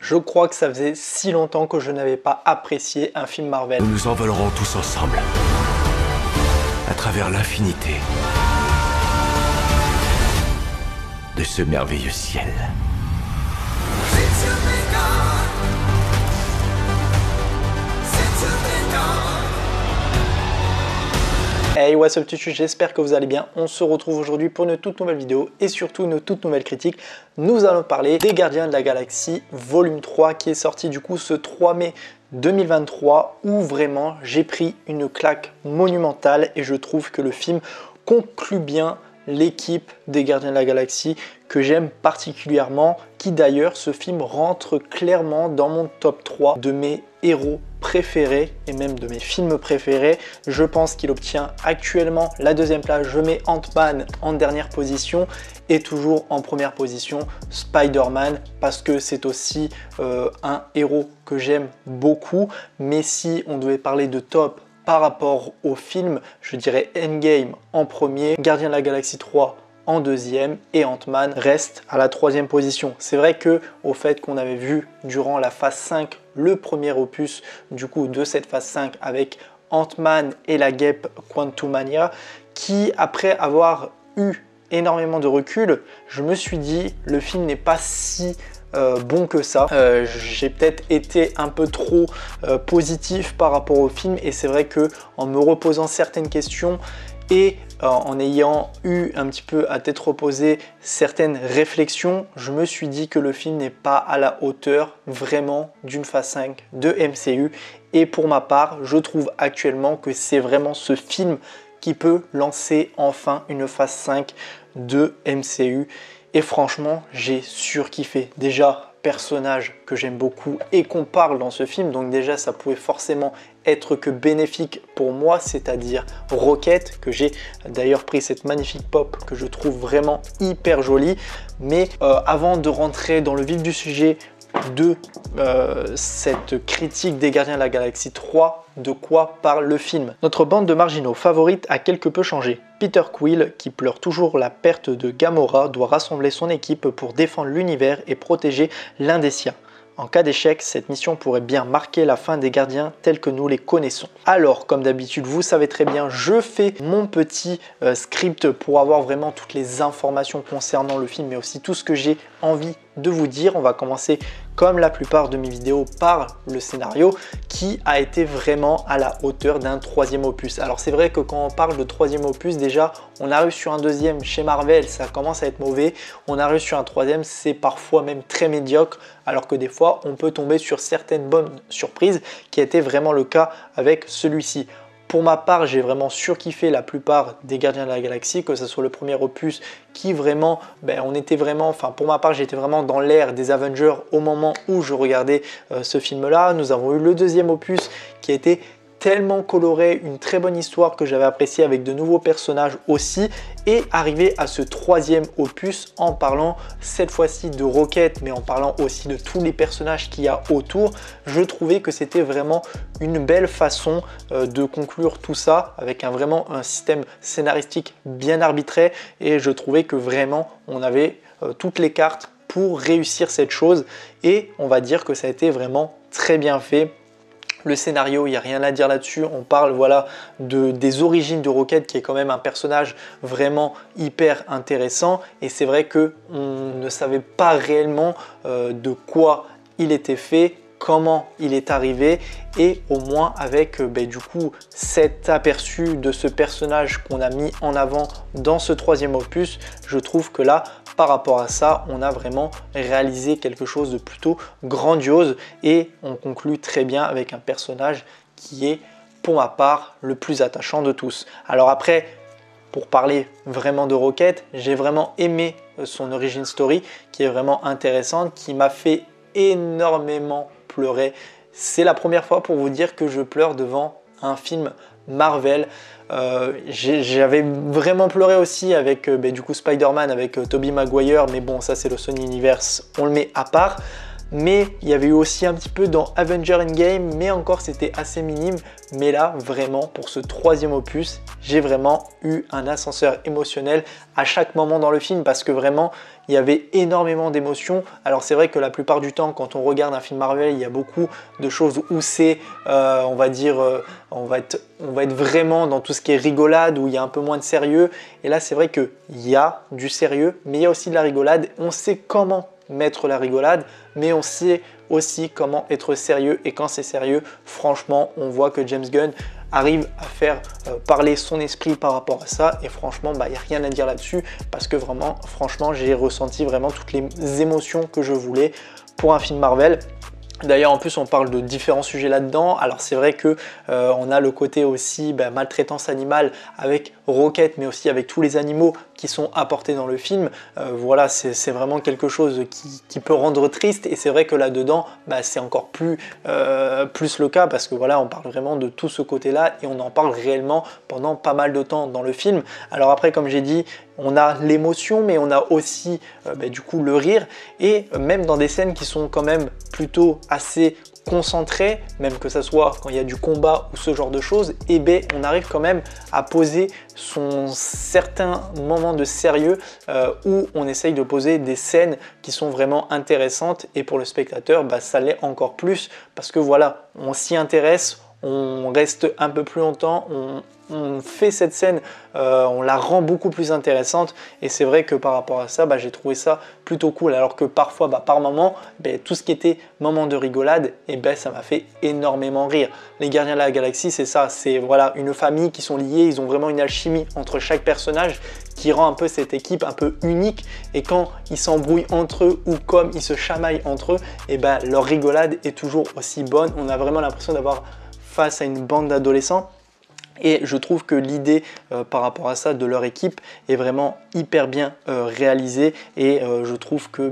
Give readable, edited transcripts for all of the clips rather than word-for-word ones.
Je crois que ça faisait si longtemps que je n'avais pas apprécié un film Marvel. Nous nous envolerons tous ensemble, à travers l'infinité de ce merveilleux ciel. Hey, what's up tutu, j'espère que vous allez bien. On se retrouve aujourd'hui pour une toute nouvelle vidéo et surtout une toute nouvelle critique. Nous allons parler des Gardiens de la Galaxie volume 3 qui est sorti du coup ce 3 mai 2023 où vraiment j'ai pris une claque monumentale et je trouve que le film conclut bien l'équipe des Gardiens de la Galaxie que j'aime particulièrement, qui d'ailleurs ce film rentre clairement dans mon top 3 de mes héros préférés et même de mes films préférés. Je pense qu'il obtient actuellement la deuxième place. Je mets Ant-Man en dernière position et toujours en première position Spider-Man parce que c'est aussi un héros que j'aime beaucoup. Mais si on devait parler de top par rapport au film, je dirais Endgame en premier, Gardiens de la Galaxie 3 en deuxième et Ant-Man reste à la troisième position. C'est vrai que au fait qu'on avait vu durant la phase 5 le premier opus du coup de cette phase 5 avec Ant-Man et la guêpe Quantumania, qui après avoir eu énormément de recul, je me suis dit le film n'est pas si bon que ça. J'ai peut-être été un peu trop positif par rapport au film et c'est vrai que en me reposant certaines questions et en ayant eu un petit peu à tête reposée certaines réflexions, je me suis dit que le film n'est pas à la hauteur vraiment d'une phase 5 de MCU. Et pour ma part, je trouve actuellement que c'est vraiment ce film qui peut lancer enfin une phase 5 de MCU. Et franchement, j'ai surkiffé. Déjà, personnage que j'aime beaucoup et qu'on parle dans ce film, donc déjà ça pouvait forcément être que bénéfique pour moi, c'est-à-dire Rocket, que j'ai d'ailleurs pris cette magnifique pop que je trouve vraiment hyper jolie. Mais avant de rentrer dans le vif du sujet de cette critique des Gardiens de la Galaxie 3, de quoi parle le film? Notre bande de marginaux favorite a quelque peu changé. Peter Quill, qui pleure toujours la perte de Gamora, doit rassembler son équipe pour défendre l'univers et protéger l'un des siens. En cas d'échec, cette mission pourrait bien marquer la fin des Gardiens tels que nous les connaissons. Alors, comme d'habitude, vous savez très bien, je fais mon petit script pour avoir vraiment toutes les informations concernant le film, mais aussi tout ce que j'ai envie de vous dire. On va commencer, comme la plupart de mes vidéos, par le scénario qui a été vraiment à la hauteur d'un troisième opus. Alors c'est vrai que quand on parle de troisième opus, déjà on arrive sur un deuxième chez Marvel, ça commence à être mauvais. On arrive sur un troisième, c'est parfois même très médiocre, alors que des fois on peut tomber sur certaines bonnes surprises, qui a été vraiment le cas avec celui-ci. Pour ma part, j'ai vraiment surkiffé la plupart des Gardiens de la Galaxie, que ce soit le premier opus qui vraiment, on était vraiment, enfin pour ma part, j'étais vraiment dans l'ère des Avengers au moment où je regardais ce film-là. Nous avons eu le deuxième opus qui a été tellement coloré, une très bonne histoire que j'avais appréciée avec de nouveaux personnages aussi, et arriver à ce troisième opus en parlant cette fois-ci de Rocket, mais en parlant aussi de tous les personnages qu'il y a autour, je trouvais que c'était vraiment une belle façon de conclure tout ça avec vraiment un système scénaristique bien arbitré, et je trouvais que vraiment on avait toutes les cartes pour réussir cette chose, et on va dire que ça a été vraiment très bien fait. Le scénario, il n'y a rien à dire là-dessus. On parle des origines de Rocket, qui est quand même un personnage vraiment hyper intéressant. Et c'est vrai qu'on ne savait pas réellement de quoi il était fait, comment il est arrivé, et au moins avec du coup cet aperçu de ce personnage qu'on a mis en avant dans ce troisième opus, je trouve que là, par rapport à ça, on a vraiment réalisé quelque chose de plutôt grandiose, et on conclut très bien avec un personnage qui est pour ma part le plus attachant de tous. Alors après, pour parler vraiment de Rocket, j'ai vraiment aimé son origin story qui est vraiment intéressante, qui m'a fait énormément pleurer. C'est la première fois pour vous dire que je pleure devant un film Marvel. J'avais vraiment pleuré aussi avec du coup Spider-Man avec Tobey Maguire, mais bon, ça c'est le Sony Universe, on le met à part. mais il y avait eu aussi un petit peu dans Avengers Endgame, mais encore c'était assez minime. Mais là, vraiment, pour ce troisième opus, j'ai vraiment eu un ascenseur émotionnel à chaque moment dans le film parce que vraiment, il y avait énormément d'émotions. Alors c'est vrai que la plupart du temps, quand on regarde un film Marvel, il y a beaucoup de choses où c'est, on va dire, on va être vraiment dans tout ce qui est rigolade, où il y a un peu moins de sérieux. Et là, c'est vrai qu'il y a du sérieux, mais il y a aussi de la rigolade. On sait comment mettre la rigolade, mais on sait aussi comment être sérieux. Et quand c'est sérieux, franchement, on voit que James Gunn arrive à faire parler son esprit par rapport à ça, et franchement il n'y a rien à dire là-dessus parce que vraiment franchement j'ai ressenti vraiment toutes les émotions que je voulais pour un film Marvel. D'ailleurs en plus on parle de différents sujets là-dedans. Alors c'est vrai que on a le côté aussi maltraitance animale avec Rocket, mais aussi avec tous les animaux qui sont apportés dans le film. Voilà, c'est vraiment quelque chose qui peut rendre triste, et c'est vrai que là-dedans c'est encore plus le cas parce que voilà, on parle vraiment de tout ce côté-là et on en parle réellement pendant pas mal de temps dans le film. Alors après, comme j'ai dit, on a l'émotion, mais on a aussi du coup le rire, et même dans des scènes qui sont quand même plutôt assez concentré, même que ça soit quand il y a du combat ou ce genre de choses, et on arrive quand même à poser son certain moment de sérieux où on essaye de poser des scènes qui sont vraiment intéressantes, et pour le spectateur ça l'est encore plus parce que voilà, on s'y intéresse, on reste un peu plus longtemps, on fait cette scène, on la rend beaucoup plus intéressante, et c'est vrai que par rapport à ça, j'ai trouvé ça plutôt cool, alors que parfois, par moment, tout ce qui était moment de rigolade, ça m'a fait énormément rire. Les Gardiens de la Galaxie, c'est ça, c'est voilà, une famille qui sont liés, ils ont vraiment une alchimie entre chaque personnage qui rend un peu cette équipe un peu unique, et quand ils s'embrouillent entre eux ou comme ils se chamaillent entre eux, leur rigolade est toujours aussi bonne. On a vraiment l'impression d'avoir face à une bande d'adolescents. Et je trouve que l'idée par rapport à ça de leur équipe est vraiment hyper bien réalisée, et je trouve que,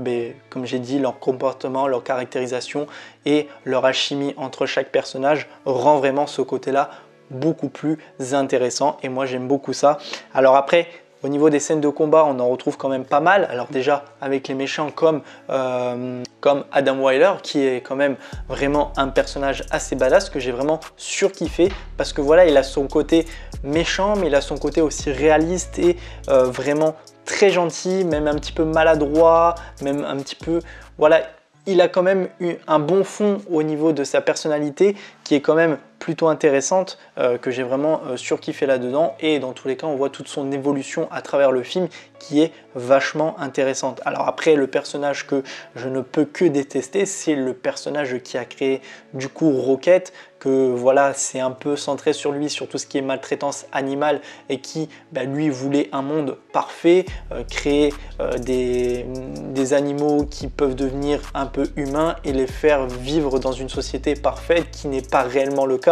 comme j'ai dit, leur comportement, leur caractérisation et leur alchimie entre chaque personnage rend vraiment ce côté-là beaucoup plus intéressant, et moi j'aime beaucoup ça. Alors après, au niveau des scènes de combat, on en retrouve quand même pas mal. Alors déjà avec les méchants comme Adam Wyler, qui est quand même vraiment un personnage assez badass que j'ai vraiment surkiffé, parce que voilà, il a son côté méchant, mais il a son côté aussi réaliste et vraiment très gentil, même un petit peu maladroit, même un petit peu, voilà, il a quand même eu un bon fond au niveau de sa personnalité qui est quand même plutôt intéressante, que j'ai vraiment surkiffé là-dedans, et dans tous les cas on voit toute son évolution à travers le film qui est vachement intéressante. Alors après, le personnage que je ne peux que détester, c'est le personnage qui a créé du coup Rocket, que voilà, c'est un peu centré sur lui, sur tout ce qui est maltraitance animale, et qui lui voulait un monde parfait, créer des animaux qui peuvent devenir un peu humains et les faire vivre dans une société parfaite, qui n'est pas réellement le cas.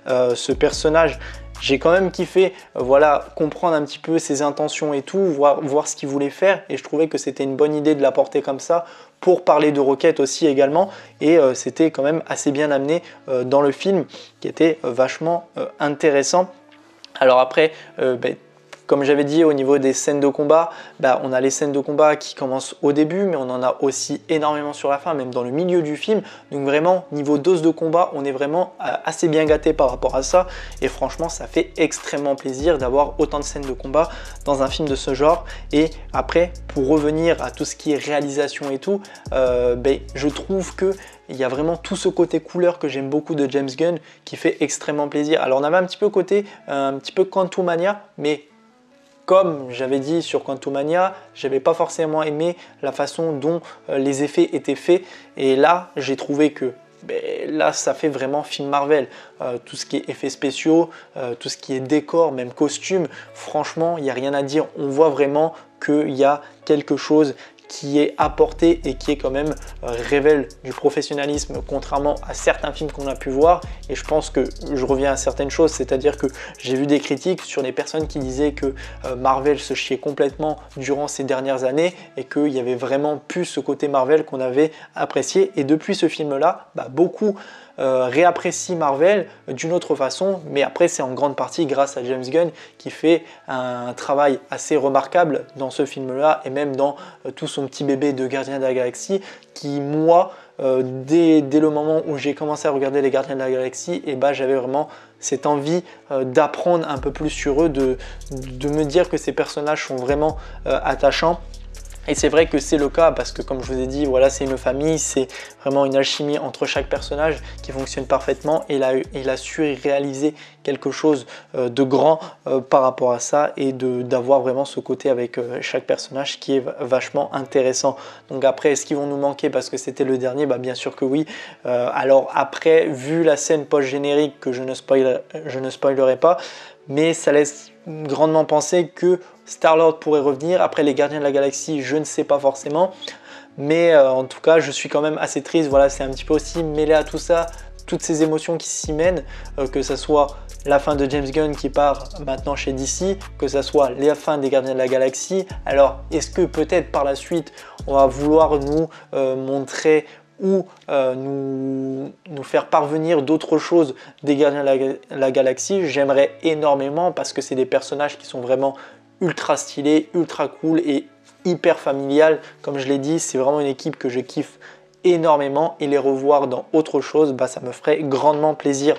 Ce personnage, j'ai quand même kiffé, voilà, comprendre un petit peu ses intentions et tout, voir ce qu'il voulait faire, et je trouvais que c'était une bonne idée de l'apporter comme ça pour parler de Rocket aussi également, et c'était quand même assez bien amené dans le film, qui était vachement intéressant. Alors après, comme j'avais dit, au niveau des scènes de combat, on a les scènes de combat qui commencent au début, mais on en a aussi énormément sur la fin, même dans le milieu du film. Donc vraiment, niveau dose de combat, on est vraiment assez bien gâté par rapport à ça. Et franchement, ça fait extrêmement plaisir d'avoir autant de scènes de combat dans un film de ce genre. Et après, pour revenir à tout ce qui est réalisation et tout, je trouve que il y a vraiment tout ce côté couleur que j'aime beaucoup de James Gunn qui fait extrêmement plaisir. Alors on avait un petit peu côté, un petit peu Quantumania, mais comme j'avais dit sur Quantumania, j'avais pas forcément aimé la façon dont les effets étaient faits, et là j'ai trouvé que là ça fait vraiment film Marvel, tout ce qui est effets spéciaux, tout ce qui est décor, même costume, franchement il n'y a rien à dire. On voit vraiment qu'il y a quelque chose qui est apporté et qui est quand même révèle du professionnalisme, contrairement à certains films qu'on a pu voir. Et je pense que je reviens à certaines choses, c'est-à-dire que j'ai vu des critiques sur des personnes qui disaient que Marvel se chiait complètement durant ces dernières années, et qu'il y avait vraiment plus ce côté Marvel qu'on avait apprécié. Et depuis ce film-là, beaucoup réapprécie Marvel d'une autre façon, mais après c'est en grande partie grâce à James Gunn qui fait un travail assez remarquable dans ce film là, et même dans tout son petit bébé de Gardien de la Galaxie, qui moi dès le moment où j'ai commencé à regarder les Gardiens de la Galaxie, et bah, j'avais vraiment cette envie d'apprendre un peu plus sur eux, de me dire que ces personnages sont vraiment attachants. Et c'est vrai que c'est le cas parce que comme je vous ai dit, voilà, c'est une famille, c'est vraiment une alchimie entre chaque personnage qui fonctionne parfaitement et il a su réaliser quelque chose de grand par rapport à ça et d'avoir vraiment ce côté avec chaque personnage qui est vachement intéressant. Donc après, est-ce qu'ils vont nous manquer parce que c'était le dernier? Bah bien sûr que oui. Alors après, vu la scène post-générique que je ne spoilerai pas, mais ça laisse grandement penser que Star-Lord pourrait revenir. Après les Gardiens de la Galaxie, je ne sais pas forcément. Mais en tout cas, je suis quand même assez triste. Voilà, c'est un petit peu aussi mêlé à tout ça, toutes ces émotions qui s'y mènent, que ce soit la fin de James Gunn qui part maintenant chez DC, que ce soit la fin des Gardiens de la Galaxie. Alors, est-ce que peut-être par la suite, on va vouloir nous montrer ou nous faire parvenir d'autres choses des Gardiens de la Galaxie? J'aimerais énormément parce que c'est des personnages qui sont vraiment ultra stylés, ultra cool et hyper familial. Comme je l'ai dit, c'est vraiment une équipe que je kiffe énormément et les revoir dans autre chose, bah, ça me ferait grandement plaisir.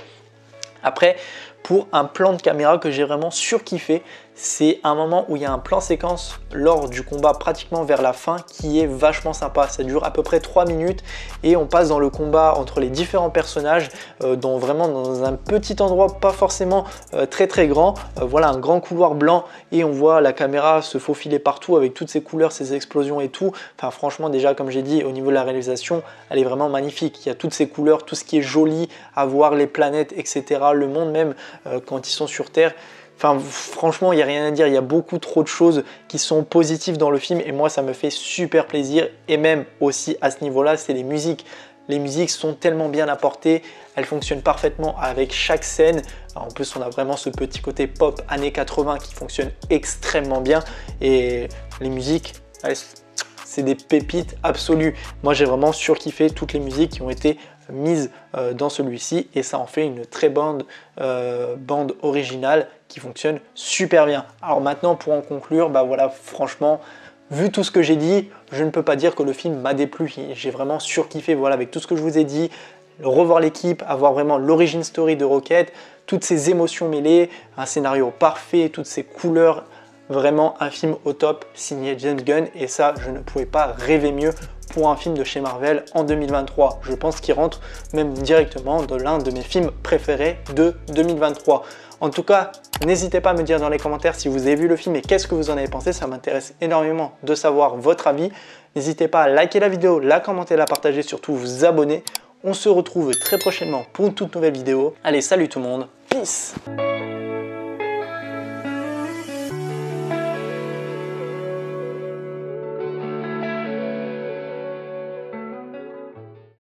Après, pour un plan de caméra que j'ai vraiment surkiffé, c'est un moment où il y a un plan séquence lors du combat pratiquement vers la fin qui est vachement sympa. Ça dure à peu près 3 minutes et on passe dans le combat entre les différents personnages vraiment dans un petit endroit pas forcément très grand. Voilà, un grand couloir blanc et on voit la caméra se faufiler partout avec toutes ces couleurs, ces explosions et tout. Enfin franchement déjà comme j'ai dit au niveau de la réalisation, elle est vraiment magnifique. Il y a toutes ces couleurs, tout ce qui est joli à voir, les planètes, etc. Le monde même quand ils sont sur Terre. Enfin, franchement, il n'y a rien à dire, il y a beaucoup trop de choses qui sont positives dans le film et moi, ça me fait super plaisir. Et même aussi à ce niveau-là, c'est les musiques. Les musiques sont tellement bien apportées, elles fonctionnent parfaitement avec chaque scène. En plus, on a vraiment ce petit côté pop années 80 qui fonctionne extrêmement bien. Et les musiques, c'est des pépites absolues. Moi, j'ai vraiment surkiffé toutes les musiques qui ont été mises dans celui-ci et ça en fait une très bonne bande originale qui fonctionne super bien. Alors maintenant pour en conclure, bah voilà, franchement vu tout ce que j'ai dit, je ne peux pas dire que le film m'a déplu. J'ai vraiment surkiffé, voilà, avec tout ce que je vous ai dit, revoir l'équipe, avoir vraiment l'origin story de Rocket, toutes ces émotions mêlées, un scénario parfait, toutes ces couleurs, vraiment un film au top signé James Gunn et ça je ne pouvais pas rêver mieux pour un film de chez Marvel en 2023. Je pense qu'il rentre même directement dans l'un de mes films préférés de 2023. En tout cas, n'hésitez pas à me dire dans les commentaires si vous avez vu le film et qu'est-ce que vous en avez pensé. Ça m'intéresse énormément de savoir votre avis. N'hésitez pas à liker la vidéo, la commenter, la partager, surtout vous abonner. On se retrouve très prochainement pour une toute nouvelle vidéo. Allez, salut tout le monde, peace!